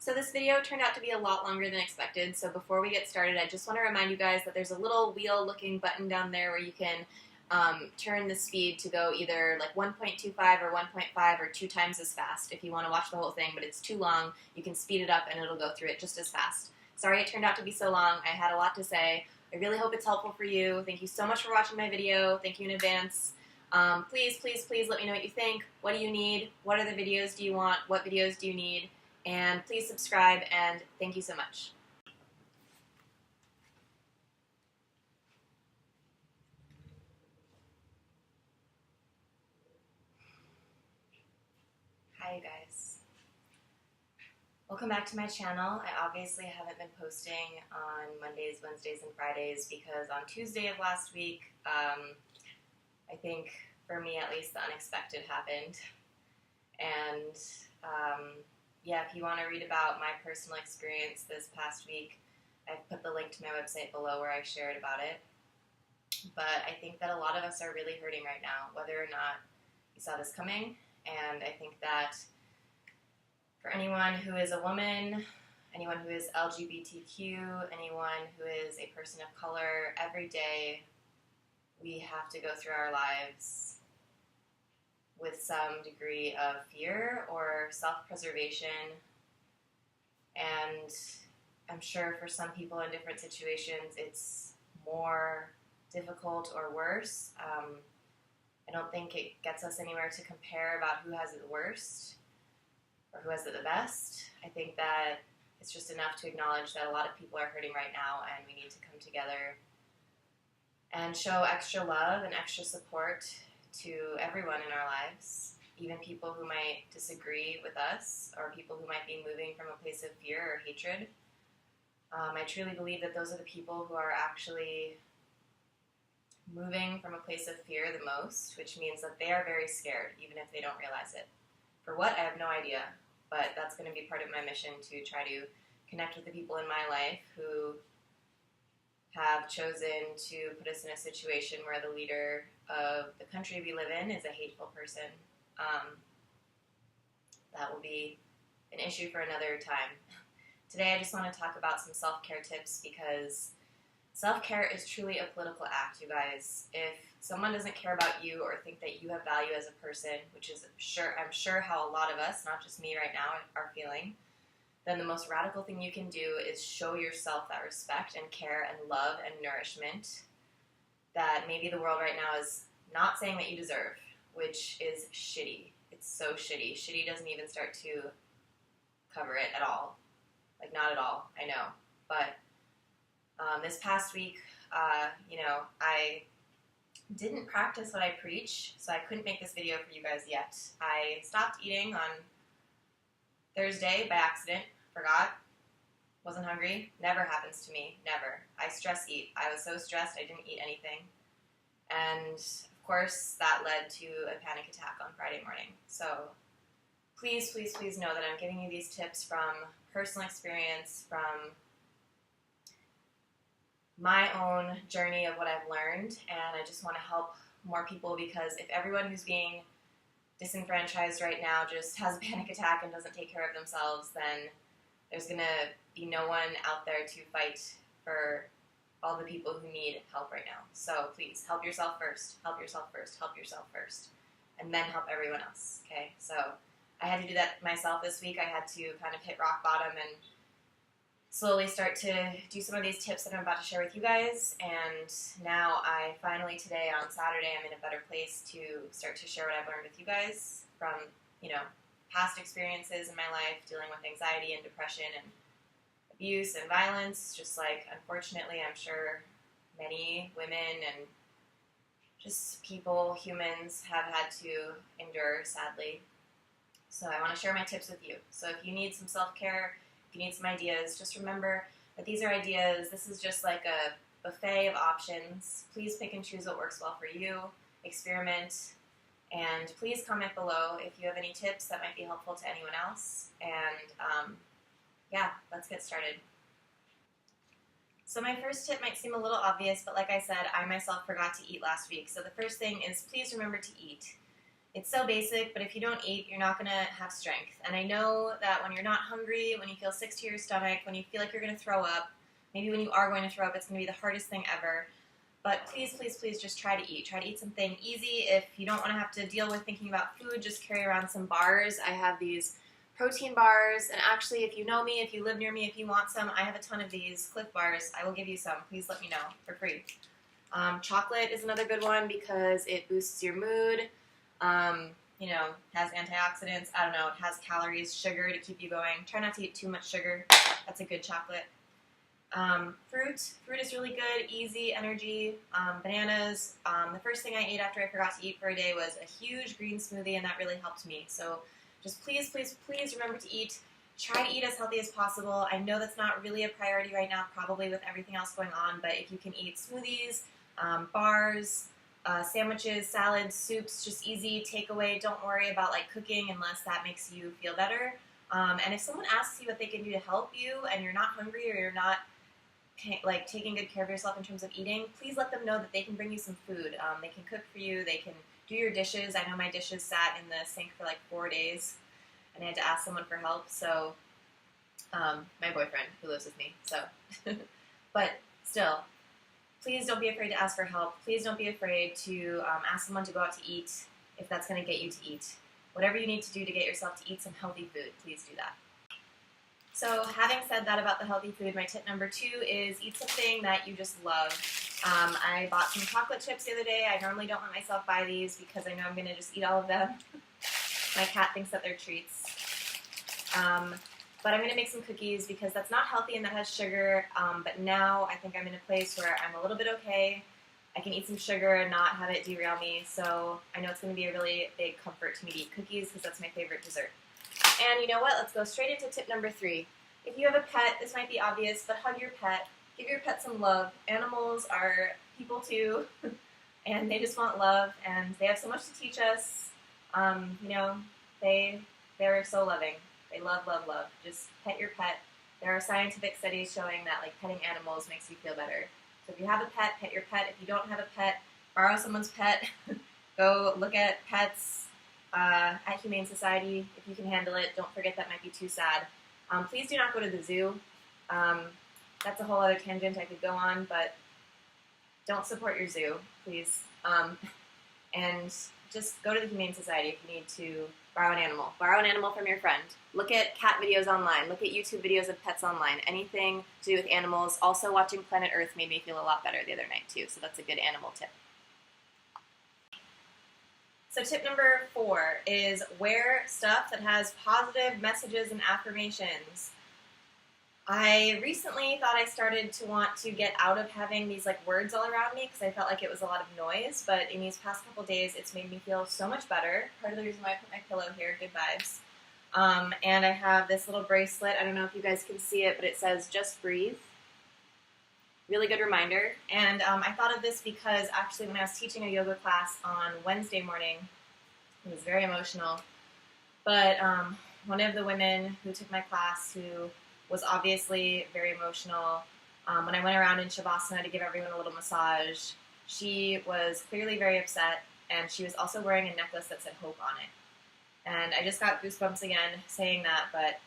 So this video turned out to be a lot longer than expected, so before we get started, I just want to remind you guys that there's a little wheel-looking button down there where you can turn the speed to go either like 1.25 or 1.5 or 2 times as fast if you want to watch the whole thing, but it's too long. You can speed it up and it'll go through it just as fast. Sorry it turned out to be so long. I had a lot to say. I really hope it's helpful for you. Thank you so much for watching my video. Thank you in advance. Please let me know what you think. What do you need? What other videos do you want? What videos do you need? And please subscribe, and thank you so much. Hi, you guys. Welcome back to my channel. I obviously haven't been posting on Mondays, Wednesdays, and Fridays because on Tuesday of last week, I think, for me at least, the unexpected happened. And yeah, if you want to read about my personal experience this past week, I've put the link to my website below where I shared about it. But I think that a lot of us are really hurting right now, whether or not you saw this coming. And I think that for anyone who is a woman, anyone who is LGBTQ, anyone who is a person of color, every day we have to go through our lives with some degree of fear or self-preservation. And I'm sure for some people in different situations it's more difficult or worse. I don't think it gets us anywhere to compare about who has it the worst or who has it the best. I think that it's just enough to acknowledge that a lot of people are hurting right now and we need to come together and show extra love and extra support to everyone in our lives, even people who might disagree with us or people who might be moving from a place of fear or hatred. I truly believe that those are the people who are actually moving from a place of fear the most, which means that they are very scared, even if they don't realize it. For what? I have no idea, but that's going to be part of my mission, to try to connect with the people in my life who have chosen to put us in a situation where the leader of the country we live in is a hateful person. That will be an issue for another time. Today I just want to talk about some self-care tips, because self-care is truly a political act, you guys. If someone doesn't care about you or think that you have value as a person, which is I'm sure how a lot of us, not just me right now, are feeling, then the most radical thing you can do is show yourself that respect and care and love and nourishment that maybe the world right now is not saying that you deserve, which is shitty. It's so shitty. Shitty doesn't even start to cover it at all. Like, not at all, I know. But this past week, I didn't practice what I preach, so I couldn't make this video for you guys yet. I stopped eating on Thursday by accident. Forgot. Wasn't hungry. Never happens to me. Never. I stress eat. I was so stressed I didn't eat anything. And of course that led to a panic attack on Friday morning. So please know that I'm giving you these tips from personal experience, from my own journey of what I've learned, and I just want to help more people, because if everyone who's being disenfranchised right now just has a panic attack and doesn't take care of themselves, then there's going to be no one out there to fight for all the people who need help right now. So please, help yourself first, help yourself first, help yourself first, and then help everyone else, okay? So I had to do that myself this week. I had to kind of hit rock bottom and slowly start to do some of these tips that I'm about to share with you guys. And now I finally, today on Saturday, I'm in a better place to start to share what I've learned with you guys from, past experiences in my life, dealing with anxiety and depression and abuse and violence, just like, unfortunately, I'm sure many women and just people, humans, have had to endure, sadly. So I want to share my tips with you. So if you need some self-care, if you need some ideas, just remember that these are ideas. This is just like a buffet of options. Please pick and choose what works well for you. Experiment. And please comment below if you have any tips that might be helpful to anyone else. And yeah, let's get started. So my first tip might seem a little obvious, but like I said, I myself forgot to eat last week. So the first thing is, please remember to eat. It's so basic, but if you don't eat, you're not going to have strength. And I know that when you're not hungry, when you feel sick to your stomach, when you feel like you're going to throw up, maybe when you are going to throw up, it's going to be the hardest thing ever. But please, please, please just try to eat. Try to eat something easy. If you don't want to have to deal with thinking about food, just carry around some bars. I have these protein bars, and actually, if you know me, if you live near me, if you want some, I have a ton of these Cliff bars. I will give you some. Please let me know for free. Chocolate is another good one because it boosts your mood. Has antioxidants. I don't know. It has calories, sugar to keep you going. Try not to eat too much sugar. That's a good chocolate. Fruit is really good, easy, energy. Bananas. The first thing I ate after I forgot to eat for a day was a huge green smoothie, and that really helped me. So just please, please, please remember to eat. Try to eat as healthy as possible. I know that's not really a priority right now, probably with everything else going on, but if you can eat smoothies, bars, sandwiches, salads, soups, just easy takeaway. Don't worry about cooking unless that makes you feel better. And if someone asks you what they can do to help you and you're not hungry or you're not taking good care of yourself in terms of eating, please let them know that they can bring you some food. They can cook for you. They can do your dishes. I know my dishes sat in the sink for 4 days, and I had to ask someone for help. So my boyfriend who lives with me. So, but still, please don't be afraid to ask for help. Please don't be afraid to ask someone to go out to eat if that's going to get you to eat. Whatever you need to do to get yourself to eat some healthy food, please do that. So having said that about the healthy food, my tip number 2 is eat something that you just love. I bought some chocolate chips the other day. I normally don't let myself buy these because I know I'm going to just eat all of them. My cat thinks that they're treats. But I'm going to make some cookies because that's not healthy and that has sugar. But now I think I'm in a place where I'm a little bit okay. I can eat some sugar and not have it derail me. So I know it's going to be a really big comfort to me to eat cookies because that's my favorite dessert. And you know what? Let's go straight into tip number 3. If you have a pet, this might be obvious, but hug your pet. Give your pet some love. Animals are people too, and they just want love, and they have so much to teach us. They're so loving. They love, love, love. Just pet your pet. There are scientific studies showing that petting animals makes you feel better. So if you have a pet, pet your pet. If you don't have a pet, borrow someone's pet. Go look at pets at Humane Society if you can handle it. Don't forget that might be too sad. Please do not go to the zoo. That's a whole other tangent I could go on, but don't support your zoo, please. And just go to the Humane Society if you need to borrow an animal. Borrow an animal from your friend. Look at cat videos online. Look at YouTube videos of pets online. Anything to do with animals. Also, watching Planet Earth made me feel a lot better the other night, too, so that's a good animal tip. So tip number 4 is wear stuff that has positive messages and affirmations. I recently thought I started to want to get out of having these words all around me because I felt like it was a lot of noise, but in these past couple days it's made me feel so much better. Part of the reason why I put my pillow here, good vibes. And I have this little bracelet. I don't know if you guys can see it, but it says just breathe. Really good reminder. And I thought of this because actually when I was teaching a yoga class on Wednesday morning, it was very emotional. But one of the women who took my class, who was obviously very emotional, when I went around in Shavasana to give everyone a little massage, she was clearly very upset, and she was also wearing a necklace that said hope on it. And I just got goosebumps again saying that, but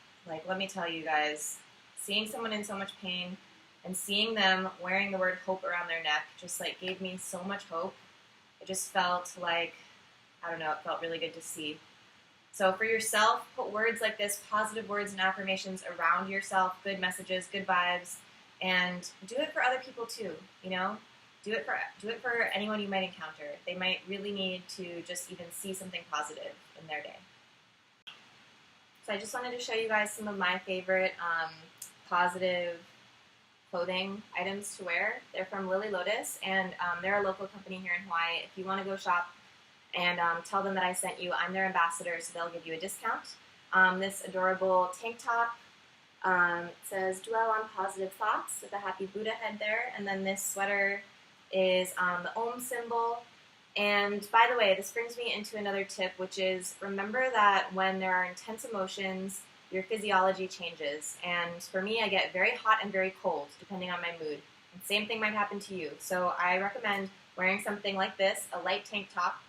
let me tell you guys, seeing someone in so much pain and seeing them wearing the word hope around their neck just gave me so much hope. It just felt it felt really good to see. So for yourself, put words like this, positive words and affirmations around yourself, good messages, good vibes, and do it for other people too, Do it for anyone you might encounter. They might really need to just even see something positive in their day. So I just wanted to show you guys some of my favorite positive clothing items to wear. They're from Lily Lotus, and they're a local company here in Hawaii. If you want to go shop and tell them that I sent you, I'm their ambassador, so they'll give you a discount. This adorable tank top, it says dwell on positive thoughts with a happy Buddha head there, and then this sweater is the Om symbol. And by the way, this brings me into another tip, which is remember that when there are intense emotions, your physiology changes. And for me, I get very hot and very cold, depending on my mood. And same thing might happen to you. So I recommend wearing something like this, a light tank top,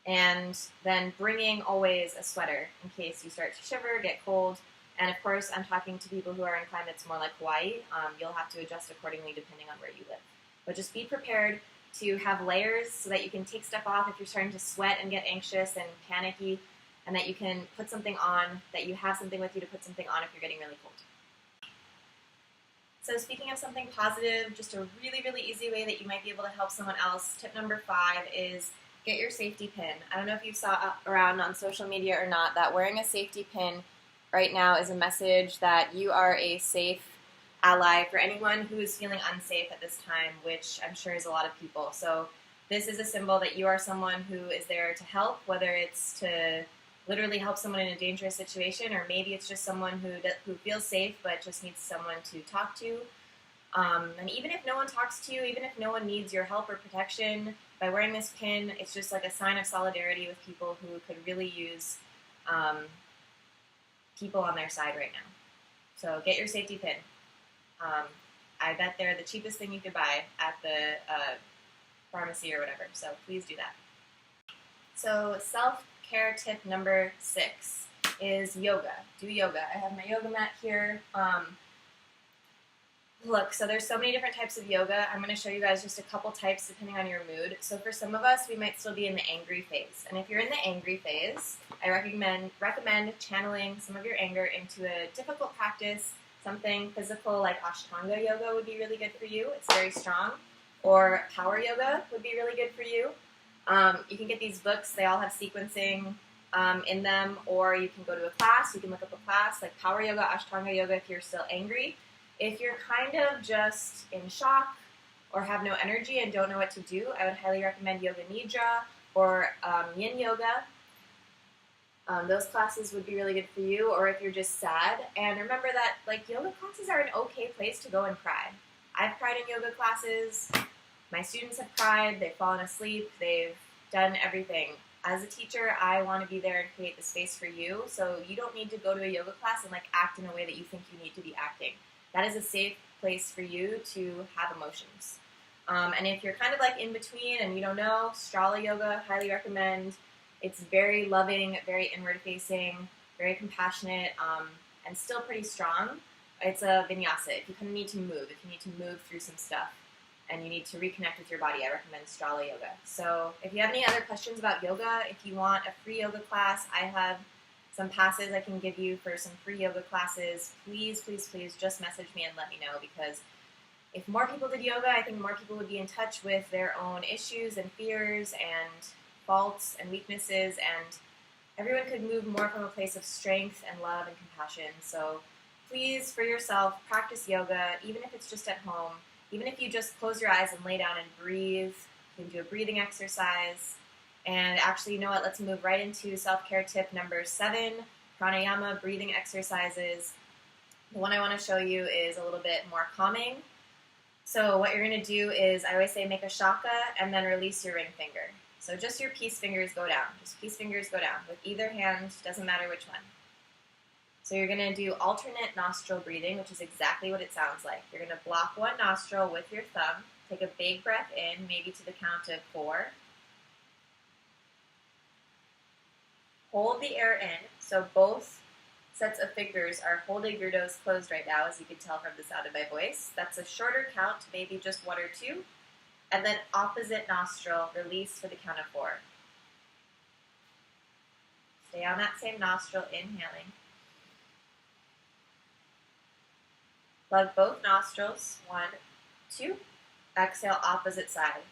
And then bringing always a sweater in case you start to shiver, get cold. And of course, I'm talking to people who are in climates more like Hawaii. You'll have to adjust accordingly depending on where you live. But just be prepared to have layers so that you can take stuff off if you're starting to sweat and get anxious and panicky, and that you can put something on, that you have something with you to put something on if you're getting really cold. So speaking of something positive, just a really, really easy way that you might be able to help someone else, tip number 5 is get your safety pin. I don't know if you saw around on social media or not that wearing a safety pin right now is a message that you are a safe ally for anyone who is feeling unsafe at this time, which I'm sure is a lot of people. So this is a symbol that you are someone who is there to help, whether it's to literally help someone in a dangerous situation, or maybe it's just someone who feels safe but just needs someone to talk to. And even if no one talks to you, even if no one needs your help or protection, by wearing this pin, it's just like a sign of solidarity with people who could really use people on their side right now. So get your safety pin. I bet they're the cheapest thing you could buy at the pharmacy or whatever, so please do that. So self-care tip number 6 is yoga. Do yoga. I have my yoga mat here. Look, so there's so many different types of yoga. I'm going to show you guys just a couple types depending on your mood. So for some of us, we might still be in the angry phase. And if you're in the angry phase, I recommend channeling some of your anger into a difficult practice. Something physical like Ashtanga yoga would be really good for you. It's very strong. Or power yoga would be really good for you. You can get these books. They all have sequencing in them. Or you can go to a class. You can look up a class like power yoga, Ashtanga yoga if you're still angry. If you're kind of just in shock or have no energy and don't know what to do, I would highly recommend Yoga Nidra or Yin Yoga. Those classes would be really good for you. Or if you're just sad. And remember that yoga classes are an okay place to go and cry. I've cried in yoga classes. My students have cried. They've fallen asleep. They've done everything. As a teacher, I want to be there and create the space for you. So you don't need to go to a yoga class and act in a way that you think you need to be acting. That is a safe place for you to have emotions. And if you're kind of in between and you don't know, Strala Yoga, highly recommend. It's very loving, very inward-facing, very compassionate, and still pretty strong. It's a vinyasa. If you kind of need to move, if you need to move through some stuff and you need to reconnect with your body, I recommend Strala Yoga. So if you have any other questions about yoga, if you want a free yoga class, I have some passes I can give you for some free yoga classes. Please, please, please just message me and let me know, because if more people did yoga, I think more people would be in touch with their own issues and fears and faults and weaknesses, and everyone could move more from a place of strength and love and compassion. So please, for yourself, practice yoga, even if it's just at home. Even if you just close your eyes and lay down and breathe, you can do a breathing exercise. And actually, you know what, let's move right into self-care tip number 7, pranayama, breathing exercises. The one I want to show you is a little bit more calming. So what you're going to do is, I always say make a shaka and then release your ring finger. So just your peace fingers go down. Just peace fingers go down with either hand, doesn't matter which one. So you're going to do alternate nostril breathing, which is exactly what it sounds like. You're going to block one nostril with your thumb, take a big breath in, maybe to the count of 4. Hold the air in, so both sets of fingers are holding your nose closed right now, as you can tell from the sound of my voice. That's a shorter count, maybe just 1 or 2. And then opposite nostril, release for the count of 4. Stay on that same nostril, inhaling. Plug both nostrils, 1, 2. Exhale, opposite side.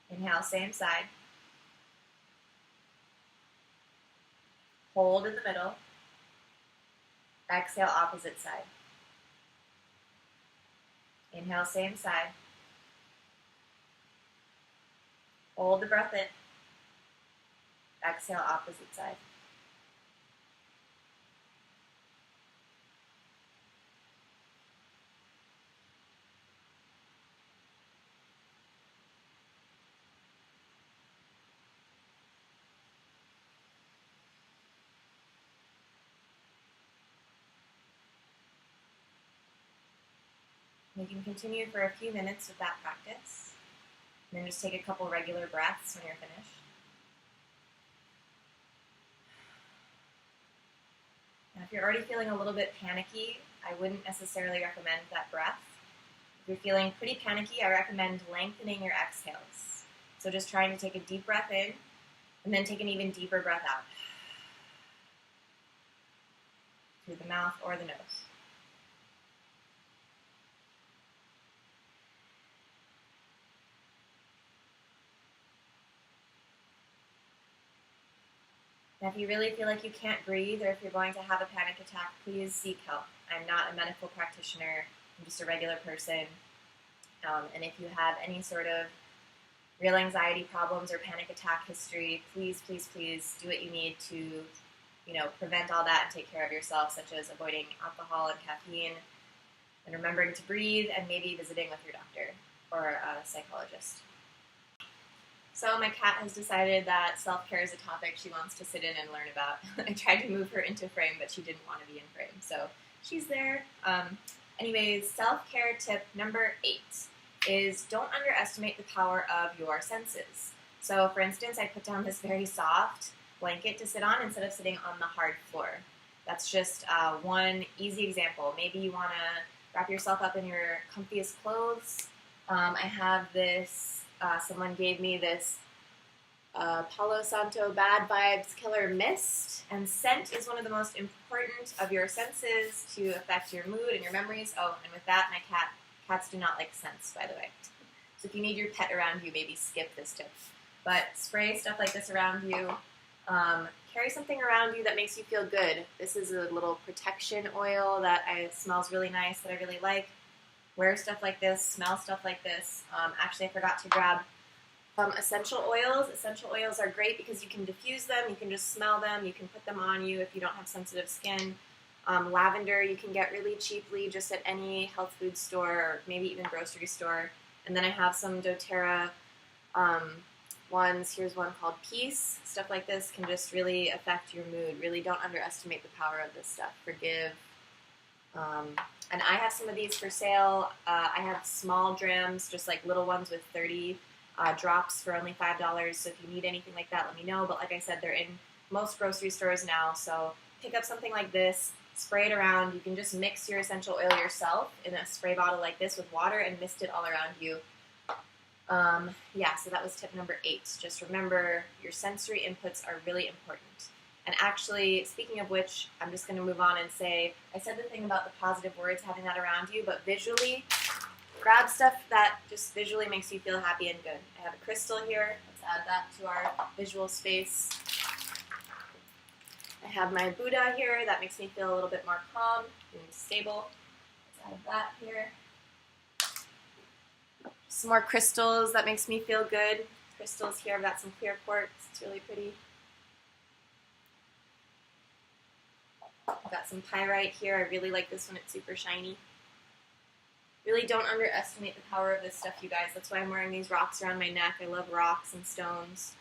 Inhale, same side. Hold in the middle. Exhale, opposite side. Inhale, same side. Hold the breath in. Exhale, opposite side. We can continue for a few minutes with that practice. And then just take a couple regular breaths when you're finished. Now, if you're already feeling a little bit panicky, I wouldn't necessarily recommend that breath. If you're feeling pretty panicky, I recommend lengthening your exhales. So just trying to take a deep breath in, and then take an even deeper breath out. Through the mouth or the nose. Now, if you really feel like you can't breathe, or if you're going to have a panic attack, please seek help. I'm not a medical practitioner. I'm just a regular person. And if you have any sort of real anxiety problems or panic attack history, please, please, please do what you need to, prevent all that and take care of yourself, such as avoiding alcohol and caffeine, and remembering to breathe, and maybe visiting with your doctor or a psychologist. So my cat has decided that self-care is a topic she wants to sit in and learn about. I tried to move her into frame, but she didn't want to be in frame, so she's there. Anyways, self-care tip number 8 is don't underestimate the power of your senses. So for instance, I put down this very soft blanket to sit on instead of sitting on the hard floor. That's just one easy example. Maybe you want to wrap yourself up in your comfiest clothes. I have this, someone gave me this Palo Santo Bad Vibes Killer Mist, and scent is one of the most important of your senses to affect your mood and your memories. Oh, and with that, cats do not like scents, by the way. So if you need your pet around you, maybe skip this tip. But spray stuff like this around you. Carry something around you that makes you feel good. This is a little protection oil that smells really nice, that I really like. Wear stuff like this, smell stuff like this. Actually, I forgot to grab essential oils. Essential oils are great because you can diffuse them, you can just smell them, you can put them on you if you don't have sensitive skin. Lavender you can get really cheaply just at any health food store or maybe even grocery store. And then I have some doTERRA ones. Here's one called Peace. Stuff like this can just really affect your mood. Really don't underestimate the power of this stuff. Forgive. And I have some of these for sale. I have small drams, just like little ones with 30 drops for only $5. So if you need anything like that, let me know. But like I said, they're in most grocery stores now. So pick up something like this, spray it around. You can just mix your essential oil yourself in a spray bottle like this with water and mist it all around you. So that was tip number 8. Just remember your sensory inputs are really important. And actually, speaking of which, I'm just going to move on and say, I said the thing about the positive words, having that around you, but visually, grab stuff that just visually makes you feel happy and good. I have a crystal here. Let's add that to our visual space. I have my Buddha here. That makes me feel a little bit more calm and stable. Let's add that here. Some more crystals. That makes me feel good. Crystals here. I've got some clear quartz. It's really pretty. I've got some pyrite here. I really like this one. It's super shiny. Really don't underestimate the power of this stuff, you guys. That's why I'm wearing these rocks around my neck. I love rocks and stones.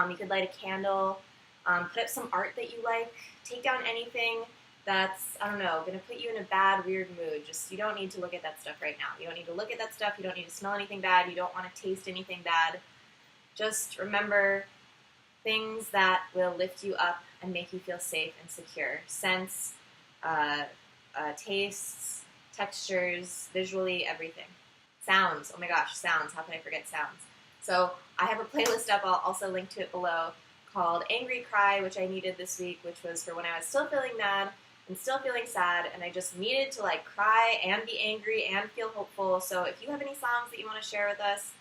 You could light a candle. Put up some art that you like. Take down anything that's, I don't know, going to put you in a bad, weird mood. Just, you don't need to look at that stuff right now. You don't need to look at that stuff. You don't need to smell anything bad. You don't want to taste anything bad. Just remember things that will lift you up and make you feel safe and secure. Scents, tastes, textures, visually, everything. Sounds. Oh my gosh, sounds. How can I forget sounds? So I have a playlist up. I'll also link to it below, called Angry Cry, which I needed this week, which was for when I was still feeling mad and still feeling sad, and I just needed to cry and be angry and feel hopeful. So if you have any songs that you want to share with us,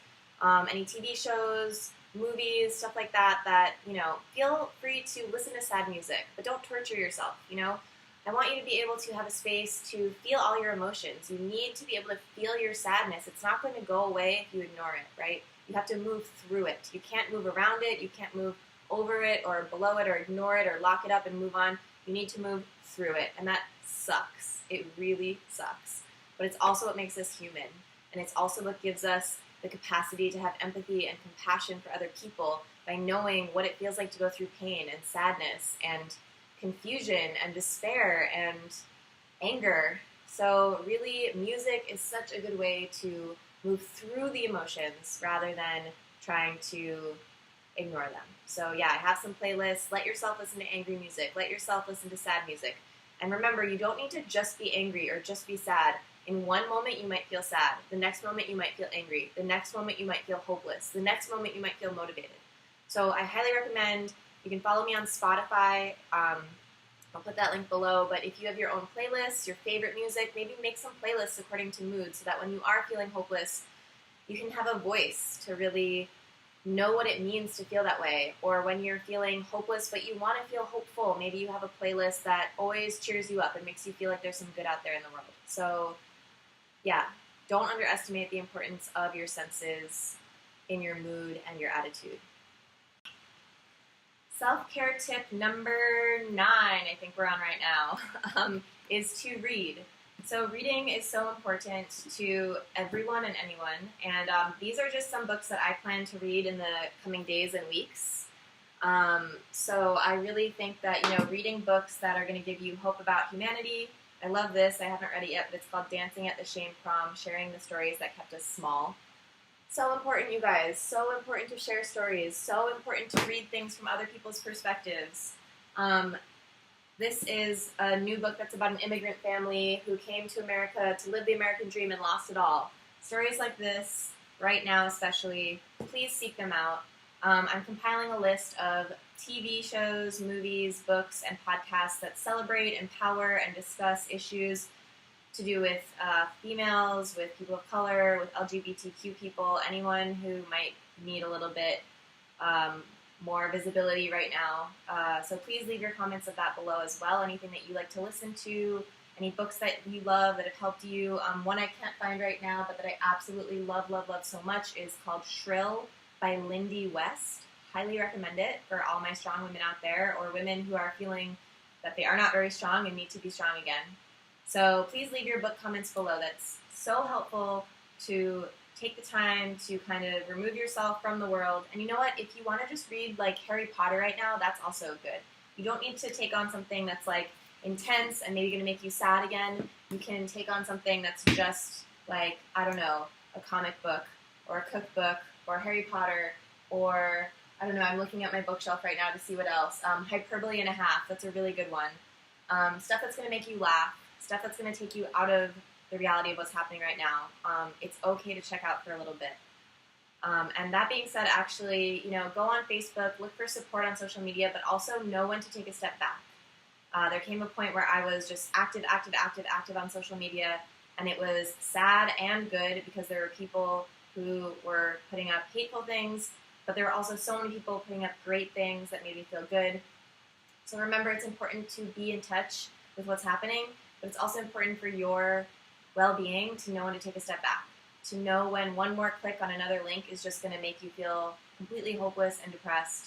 any TV shows, movies, stuff like that, feel free to listen to sad music, but don't torture yourself, I want you to be able to have a space to feel all your emotions. You need to be able to feel your sadness. It's not going to go away if you ignore it, right? You have to move through it. You can't move around it. You can't move over it or below it or ignore it or lock it up and move on. You need to move through it, and that sucks. It really sucks. But it's also what makes us human, and it's also what gives us the capacity to have empathy and compassion for other people by knowing what it feels like to go through pain and sadness and confusion and despair and anger. So really, music is such a good way to move through the emotions rather than trying to ignore them. So yeah, I have some playlists. Let yourself listen to angry music. Let yourself listen to sad music. And remember, you don't need to just be angry or just be sad. In one moment, you might feel sad. The next moment, you might feel angry. The next moment, you might feel hopeless. The next moment, you might feel motivated. So I highly recommend, you can follow me on Spotify. I'll put that link below. But if you have your own playlists, your favorite music, maybe make some playlists according to mood so that when you are feeling hopeless, you can have a voice to really know what it means to feel that way. Or when you're feeling hopeless but you want to feel hopeful, maybe you have a playlist that always cheers you up and makes you feel like there's some good out there in the world. So yeah, don't underestimate the importance of your senses in your mood and your attitude. Self-care tip number 9, I think we're on right now, is to read. So reading is so important to everyone and anyone, and these are just some books that I plan to read in the coming days and weeks. So I really think that, reading books that are going to give you hope about humanity. I love this. I haven't read it yet, but it's called Dancing at the Shame Prom, Sharing the Stories That Kept Us Small. So important, you guys. So important to share stories. So important to read things from other people's perspectives. This is a new book that's about an immigrant family who came to America to live the American dream and lost it all. Stories like this, right now especially, please seek them out. I'm compiling a list of TV shows, movies, books, and podcasts that celebrate, empower, and discuss issues to do with females, with people of color, with LGBTQ people, anyone who might need a little bit more visibility right now. So please leave your comments of that below as well. Anything that you like to listen to, any books that you love that have helped you. One I can't find right now, but that I absolutely love so much is called Shrill by Lindy West. Highly recommend it for all my strong women out there, or women who are feeling that they are not very strong and need to be strong again. So please leave your book comments below. That's so helpful to take the time to kind of remove yourself from the world. And you know what? If you want to just read like Harry Potter right now, that's also good. You don't need to take on something that's like intense and maybe going to make you sad again. You can take on something that's just like, I don't know, a comic book or a cookbook or Harry Potter or, I don't know, I'm looking at my bookshelf right now to see what else. Hyperbole and a Half, that's a really good one. Stuff that's going to make you laugh, stuff that's going to take you out of the reality of what's happening right now. It's okay to check out for a little bit. And that being said, actually, go on Facebook, look for support on social media, but also know when to take a step back. There came a point where I was just active on social media, and it was sad and good because there were people who were putting up hateful things, but there were also so many people putting up great things that made me feel good. So remember, it's important to be in touch with what's happening, but it's also important for your well-being to know when to take a step back, to know when one more click on another link is just going to make you feel completely hopeless and depressed.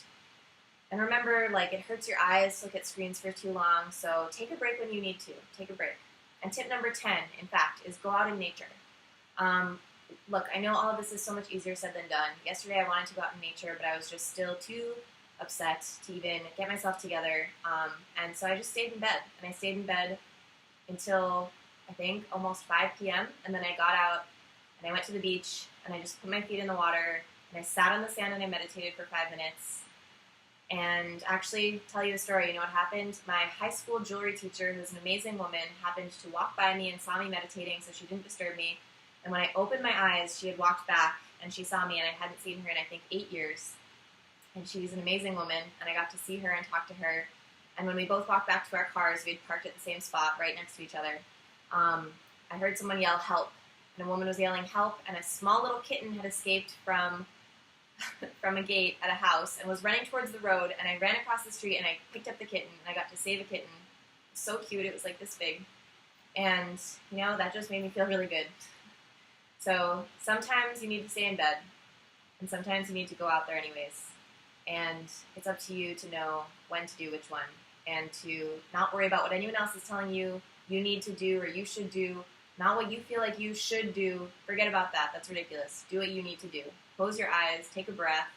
And remember, it hurts your eyes to look at screens for too long, so take a break when you need to. Take a break. And tip number 10, in fact, is go out in nature. Look, I know all of this is so much easier said than done. Yesterday I wanted to go out in nature, but I was just still too upset to even get myself together. And so I just stayed in bed. And I stayed in bed until, I think, almost 5 p.m. And then I got out and I went to the beach and I just put my feet in the water and I sat on the sand and I meditated for 5 minutes. And actually, tell you a story. You know what happened? My high school jewelry teacher, who's an amazing woman, happened to walk by me and saw me meditating, so she didn't disturb me. And when I opened my eyes, she had walked back and she saw me, and I hadn't seen her in, I think, 8 years. And she's an amazing woman, and I got to see her and talk to her. And when we both walked back to our cars, we had parked at the same spot right next to each other. I heard someone yell, "Help!" And a woman was yelling, "Help!" And a small little kitten had escaped from a gate at a house and was running towards the road. And I ran across the street and I picked up the kitten and I got to save a kitten. It was so cute. It was like this big. And, that just made me feel really good. So sometimes you need to stay in bed, and sometimes you need to go out there anyways. And it's up to you to know when to do which one, and to not worry about what anyone else is telling you need to do or you should do, not what you feel like you should do. Forget about that. That's ridiculous. Do what you need to do. Close your eyes, take a breath.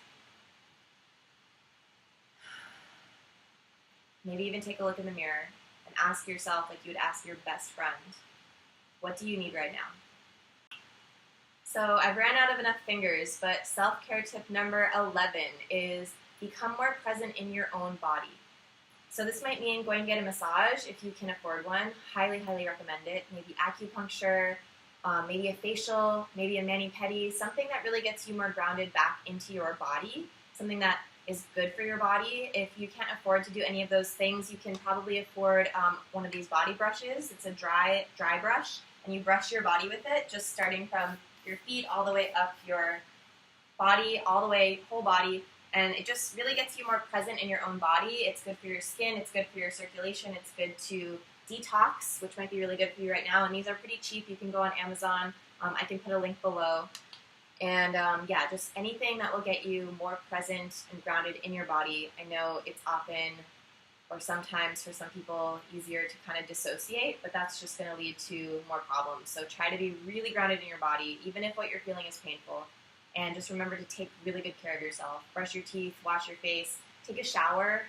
Maybe even take a look in the mirror and ask yourself like you would ask your best friend, what do you need right now? So I've ran out of enough fingers, but self-care tip number 11 is become more present in your own body. So this might mean going to get a massage if you can afford one. Highly, highly recommend it. Maybe acupuncture, maybe a facial, maybe a mani-pedi, something that really gets you more grounded back into your body, something that is good for your body. If you can't afford to do any of those things, you can probably afford one of these body brushes. It's a dry brush, and you brush your body with it, just starting from your feet all the way up your body, all the way, whole body, and it just really gets you more present in your own body. It's good for your skin, it's good for your circulation, it's good to detox, which might be really good for you right now, and these are pretty cheap. You can go on Amazon. I can put a link below. And yeah, just anything that will get you more present and grounded in your body. I know it's often, or sometimes for some people, easier to kind of dissociate, but that's just going to lead to more problems. So try to be really grounded in your body, even if what you're feeling is painful. And just remember to take really good care of yourself. Brush your teeth, wash your face, take a shower.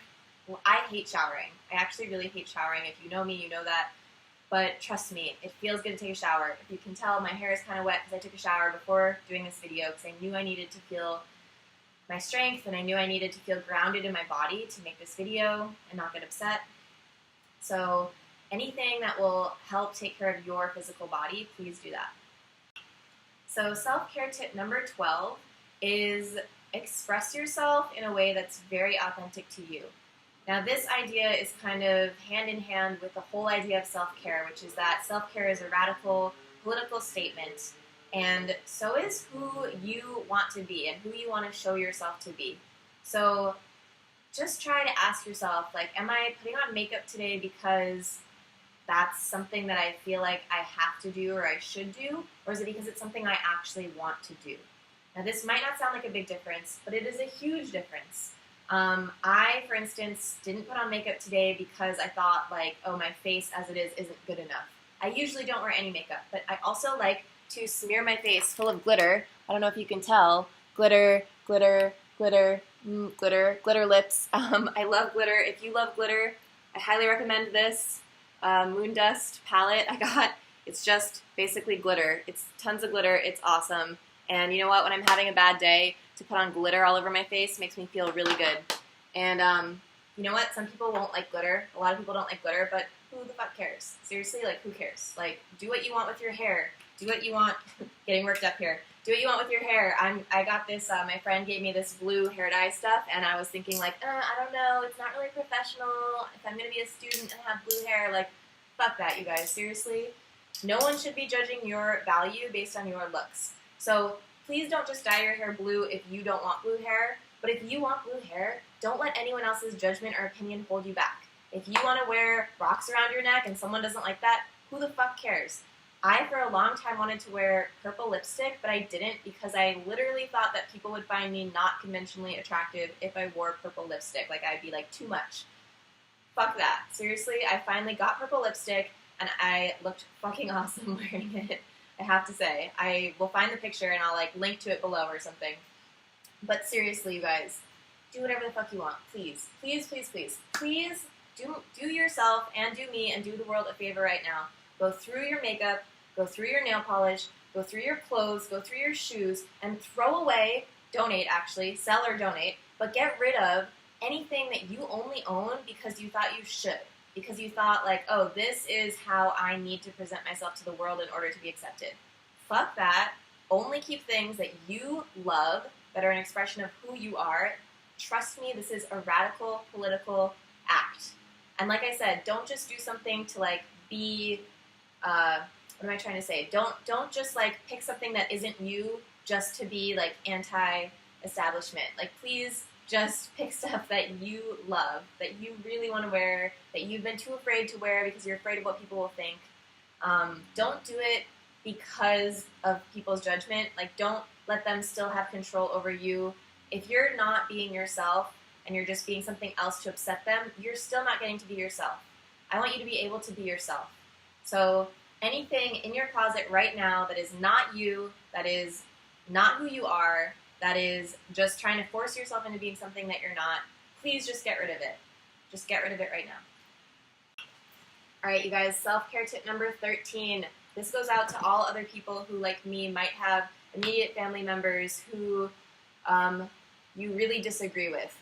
Well, I hate showering. I actually really hate showering. If you know me, you know that. But trust me, it feels good to take a shower. If you can tell, my hair is kind of wet because I took a shower before doing this video because I knew I needed to feel my strength and I knew I needed to feel grounded in my body to make this video and not get upset. So anything that will help take care of your physical body, please do that. So self-care tip number 12 is express yourself in a way that's very authentic to you. Now this idea is kind of hand in hand with the whole idea of self-care, which is that self-care is a radical political statement, and so is who you want to be and who you want to show yourself to be. So just try to ask yourself, like, am I putting on makeup today because that's something that I feel like I have to do or I should do, or is it because it's something I actually want to do? Now this might not sound like a big difference, but it is a huge difference. I, for instance, didn't put on makeup today because I thought, like, oh, my face as it is isn't good enough. I usually don't wear any makeup, but I also like to smear my face full of glitter. I don't know if you can tell. Glitter, glitter, glitter, glitter, glitter lips. I love glitter. If you love glitter, I highly recommend this Moon Dust palette I got. It's just basically glitter. It's tons of glitter. It's awesome. And you know what? When I'm having a bad day, to put on glitter all over my face makes me feel really good. And you know what? Some people won't like glitter. A lot of people don't like glitter, but who the fuck cares? Seriously, like, who cares? Like, do what you want with your hair. Do what you want. Getting worked up here. Do what you want with your hair. I got this, my friend gave me this blue hair dye stuff, and I was thinking, like, I don't know, it's not really professional. If I'm going to be a student and have blue hair, like, fuck that, you guys. Seriously. No one should be judging your value based on your looks. So please don't just dye your hair blue if you don't want blue hair, but if you want blue hair, don't let anyone else's judgment or opinion hold you back. If you want to wear rocks around your neck and someone doesn't like that, who the fuck cares? I, for a long time, wanted to wear purple lipstick, but I didn't because I literally thought that people would find me not conventionally attractive if I wore purple lipstick. Like, I'd be like, too much. Fuck that. Seriously, I finally got purple lipstick, and I looked fucking awesome wearing it. I have to say. I will find the picture and I'll, like, link to it below or something. But seriously, you guys, do whatever the fuck you want. Please. Please, please, please. Please do yourself and do me and do the world a favor right now. Go through your makeup, go through your nail polish, go through your clothes, go through your shoes, and throw away, donate actually, sell or donate, but get rid of anything that you only own because you thought you should. Because you thought, like, oh, this is how I need to present myself to the world in order to be accepted. Fuck that. Only keep things that you love, that are an expression of who you are. Trust me, this is a radical political act. And like I said, don't just do something to, like, be, what am I trying to say? Don't just, like, pick something that isn't you just to be, like, anti-establishment. Like, please just pick stuff that you love, that you really want to wear, that you've been too afraid to wear because you're afraid of what people will think. Don't do it because of people's judgment. Like, don't let them still have control over you. If you're not being yourself and you're just being something else to upset them, you're still not getting to be yourself. I want you to be able to be yourself. So anything in your closet right now that is not you, that is not who you are, that is just trying to force yourself into being something that you're not, please just get rid of it. Just get rid of it right now. All right, you guys, self-care tip number 13. This goes out to all other people who, like me, might have immediate family members who you really disagree with,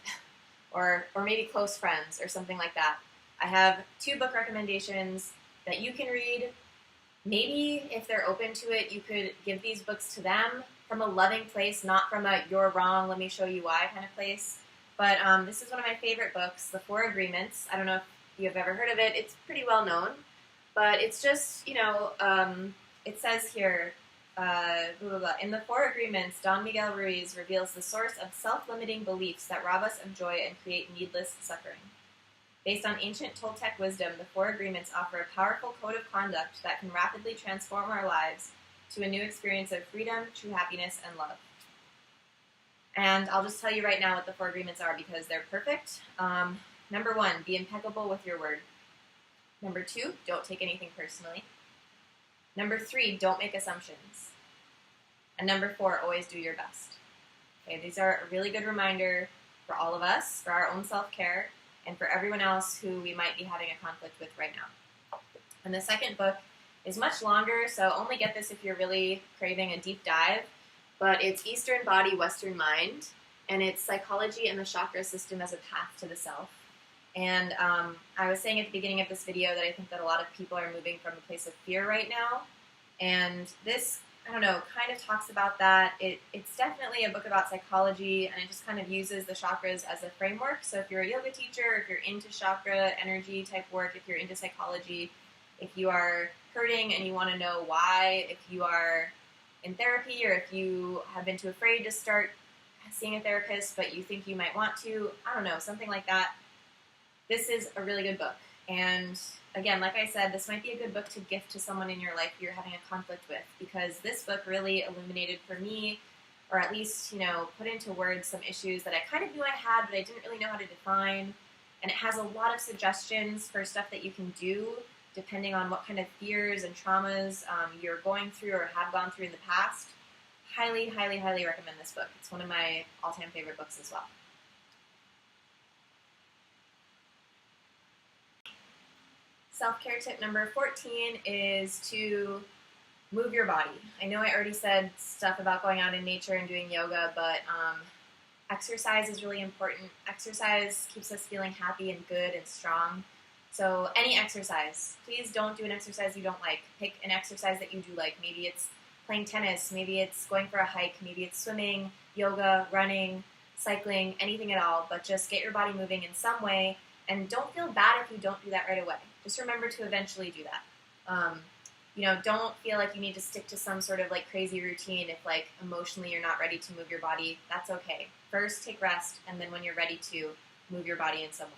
or maybe close friends or something like that. I have 2 book recommendations that you can read. Maybe if they're open to it, you could give these books to them from a loving place, not from a "you're wrong, let me show you why" kind of place. But this is one of my favorite books, The 4 Agreements. I don't know if you've ever heard of it. It's pretty well known. But it's just, it says here, blah, blah, blah. In The 4 Agreements, Don Miguel Ruiz reveals the source of self-limiting beliefs that rob us of joy and create needless suffering. Based on ancient Toltec wisdom, the 4 Agreements offer a powerful code of conduct that can rapidly transform our lives to a new experience of freedom, true happiness, and love. And I'll just tell you right now what the 4 Agreements are because they're perfect. Number 1, be impeccable with your word. Number 2, don't take anything personally. Number 3, don't make assumptions. And number 4, always do your best. Okay, these are a really good reminder for all of us, for our own self-care, and for everyone else who we might be having a conflict with right now. And the second book is much longer, so only get this if you're really craving a deep dive, but it's Eastern Body, Western Mind, and it's Psychology and the Chakra System as a Path to the Self. And I was saying at the beginning of this video that I think that a lot of people are moving from a place of fear right now. And this, I don't know, kind of talks about that. It's definitely a book about psychology, and it just kind of uses the chakras as a framework. So if you're a yoga teacher, if you're into chakra energy type work, if you're into psychology, if you are hurting and you want to know why, if you are in therapy, or if you have been too afraid to start seeing a therapist but you think you might want to, I don't know, something like that. This is a really good book. And again, like I said, this might be a good book to gift to someone in your life you're having a conflict with, because this book really illuminated for me, or at least, put into words some issues that I kind of knew I had, but I didn't really know how to define. And it has a lot of suggestions for stuff that you can do depending on what kind of fears and traumas you're going through or have gone through in the past. Highly, highly, highly recommend this book. It's one of my all-time favorite books as well. Self-care tip number 14 is to move your body. I know I already said stuff about going out in nature and doing yoga, but exercise is really important. Exercise keeps us feeling happy and good and strong. So any exercise. Please don't do an exercise you don't like. Pick an exercise that you do like. Maybe it's playing tennis, maybe it's going for a hike, maybe it's swimming, yoga, running, cycling, anything at all, but just get your body moving in some way, and don't feel bad if you don't do that right away. Just remember to eventually do that. Don't feel like you need to stick to some sort of crazy routine if emotionally you're not ready to move your body. That's okay. First take rest, and then when you're ready to, move your body in some way.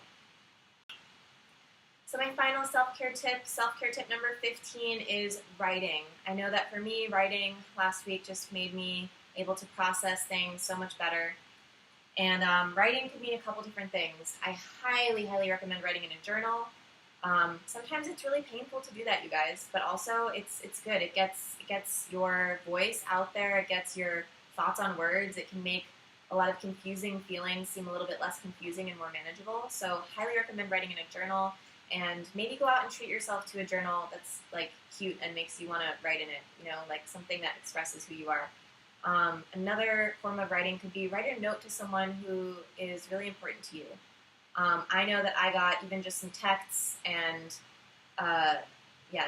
So my final self-care tip number 15 is writing. I know that for me, writing last week just made me able to process things so much better. And writing can mean a couple different things. I highly, highly recommend writing in a journal. Sometimes it's really painful to do that, you guys, but also it's good. It gets your voice out there. It gets your thoughts on words. It can make a lot of confusing feelings seem a little bit less confusing and more manageable. So highly recommend writing in a journal, and maybe go out and treat yourself to a journal that's cute and makes you want to write in it, something that expresses who you are. Another form of writing could be write a note to someone who is really important to you. I know that I got even just some texts and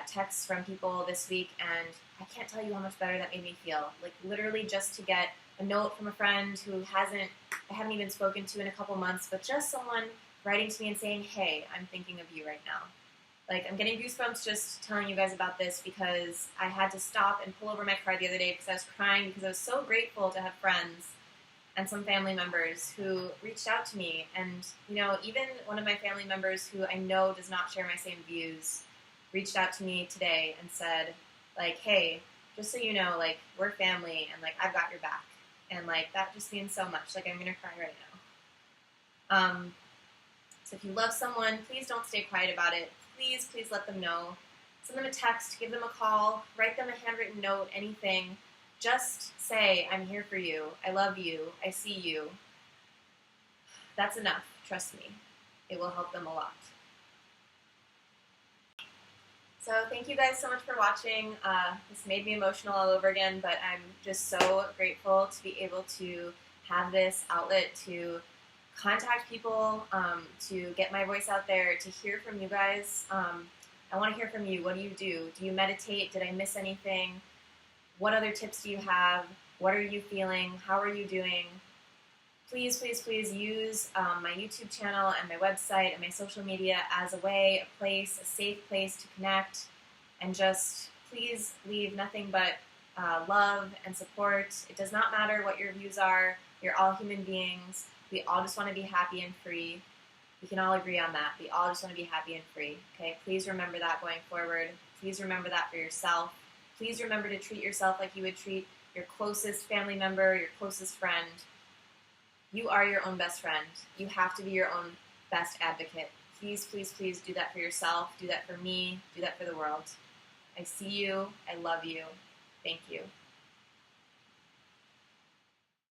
texts from people this week, and I can't tell you how much better that made me feel. Literally just to get a note from a friend who I haven't even spoken to in a couple months, but just someone writing to me and saying, hey, I'm thinking of you right now. I'm getting goosebumps just telling you guys about this, because I had to stop and pull over my car the other day because I was crying, because I was so grateful to have friends and some family members who reached out to me. And, even one of my family members who I know does not share my same views reached out to me today and said, hey, just so you know, we're family, and, I've got your back. And, that just means so much. I'm going to cry right now. So if you love someone, please don't stay quiet about it. Please, please let them know. Send them a text, give them a call, write them a handwritten note, anything. Just say, I'm here for you, I love you, I see you. That's enough, trust me. It will help them a lot. So thank you guys so much for watching. This made me emotional all over again, but I'm just so grateful to be able to have this outlet to contact people, to get my voice out there, to hear from you guys. I want to hear from you. What do you do? Do you meditate? Did I miss anything? What other tips do you have? What are you feeling? How are you doing? Please, please, please use my YouTube channel and my website and my social media as a way, a place, a safe place to connect, and just please leave nothing but love and support. It does not matter what your views are. You're all human beings. We all just want to be happy and free. We can all agree on that. We all just want to be happy and free. Okay? Please remember that going forward. Please remember that for yourself. Please remember to treat yourself like you would treat your closest family member, your closest friend. You are your own best friend. You have to be your own best advocate. Please, please, please do that for yourself. Do that for me. Do that for the world. I see you. I love you. Thank you.